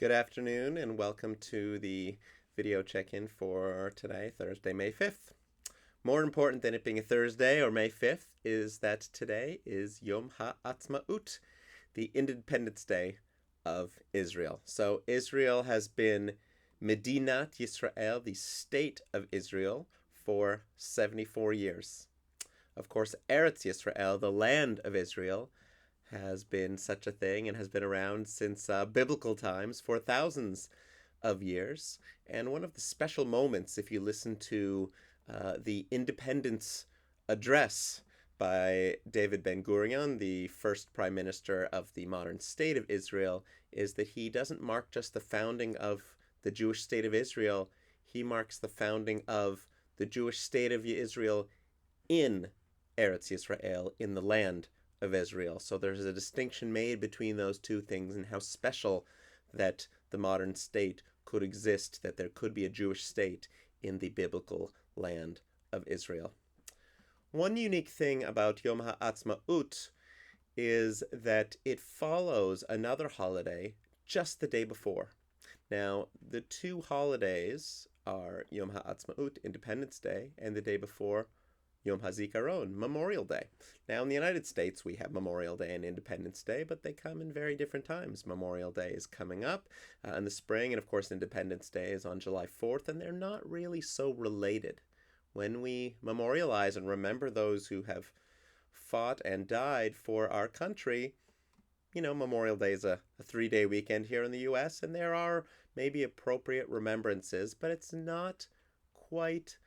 Good afternoon and welcome to the video check-in for today, Thursday, May 5th. More important than it being a Thursday or May 5th is that today is Yom Ha'atzmaut, the Independence Day of Israel. So Israel has been Medinat Yisrael, the state of Israel, for 74 years. Of course, Eretz Yisrael, the land of Israel, has been such a thing and has been around since biblical times for thousands of years. And one of the special moments, if you listen to the independence address by David Ben-Gurion, the first prime minister of the modern state of Israel, is that he doesn't mark just the founding of the Jewish state of Israel, he marks the founding of the Jewish state of Israel in Eretz Yisrael, in the land of Israel. So there's a distinction made between those two things and how special that the modern state could exist, that there could be a Jewish state in the biblical land of Israel. One unique thing about Yom Ha'atzmaut is that it follows another holiday just the day before. Now, the two holidays are Yom Ha'atzmaut, Independence Day, and the day before, Yom HaZikaron, Memorial Day. Now, in the United States, we have Memorial Day and Independence Day, but they come in very different times. Memorial Day is coming up in the spring, and of course, Independence Day is on July 4th, and they're not really so related. When we memorialize and remember those who have fought and died for our country, Memorial Day is a 3-day weekend here in the U.S., and there are maybe appropriate remembrances, but it's not quite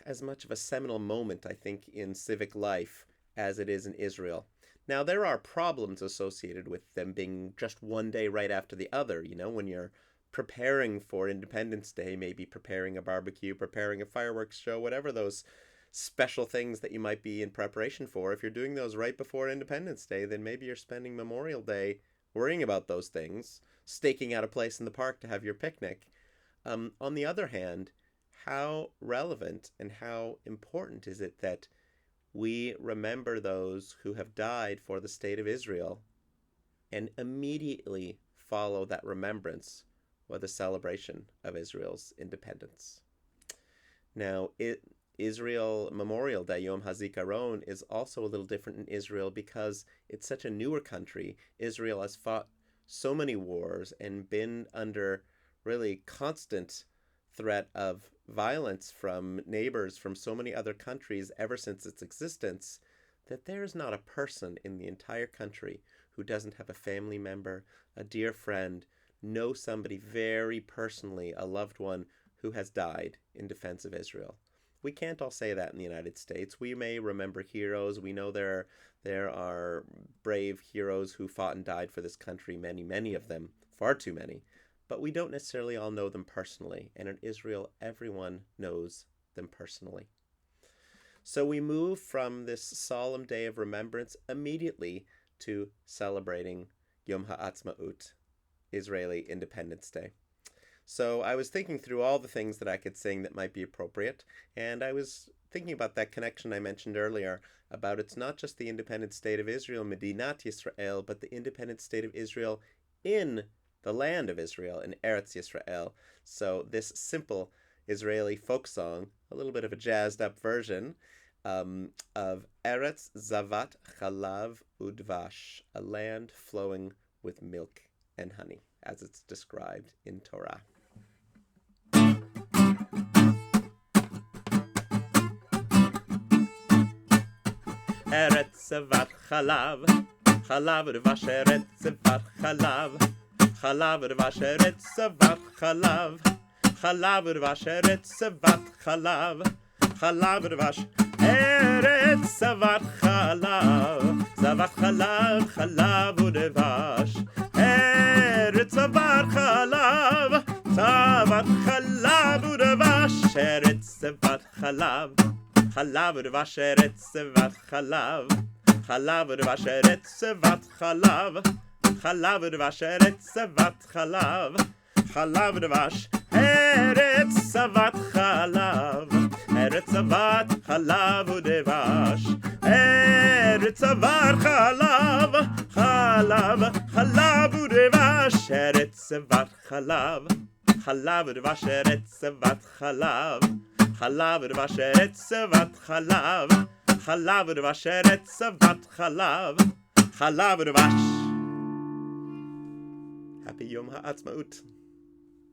as much of a seminal moment, I think, in civic life as it is in Israel. Now, there are problems associated with them being just one day right after the other. When you're preparing for Independence Day, maybe preparing a barbecue, preparing a fireworks show, whatever those special things that you might be in preparation for. If you're doing those right before Independence Day, then maybe you're spending Memorial Day worrying about those things, staking out a place in the park to have your picnic. On the other hand, how relevant and how important is it that we remember those who have died for the state of Israel and immediately follow that remembrance with a celebration of Israel's independence? Now, Israel Memorial Day, Yom HaZikaron, is also a little different in Israel because it's such a newer country. Israel has fought so many wars and been under really constant threat of violence from neighbors from so many other countries ever since its existence, that there's not a person in the entire country who doesn't have a family member, a dear friend, know somebody very personally, a loved one who has died in defense of Israel. We can't all say that in the United States. We may remember heroes. We know there are brave heroes who fought and died for this country, many of them, far too many. But we don't necessarily all know them personally, and in Israel, everyone knows them personally. So we move from this solemn day of remembrance immediately to celebrating Yom Ha'atzmaut, Israeli Independence Day. So I was thinking through all the things that I could sing that might be appropriate, and I was thinking about that connection I mentioned earlier, about it's not just the independent state of Israel, Medinat Yisrael, but the independent state of Israel in the land of Israel, in Eretz Yisrael. So this simple Israeli folk song, a little bit of a jazzed up version of Eretz Zavat Chalav Udvash, a land flowing with milk and honey, as it's described in Torah. Eretz Zavat Chalav, Chalav Udvash, Eretz Zavat Chalav, Chalav Udvash, Eretz Zavat Chalav, Chalav Udvash, Eretz Zavat Chalav, Chalav Udvash, Eretz Zavat Chalav, Zavat Chalav, Chalav Udvash, Eretz Zavat Chalav, Zavat Chalav Udvash, Eretz Zavat Chalav, Chalav Udvash, Eretz Zavat Chalav, Chalav Udvash, Eretz Zavat Chalav, Chalav Udvash, Eretz Zavat Chalav, Chalav Udvash, Eretz Zavat Chalav, Eretz Zavat Chalav Udvash, Eretz avar chalav, chalav, chalav udvash. Eretz avar chalav, chalav udvash. Eretz avar chalav, chalav udvash. Eretz avar chalav, chalav udvash. Eretz avar chalav, chalav udvash. Happy Yom Ha'atzmaut.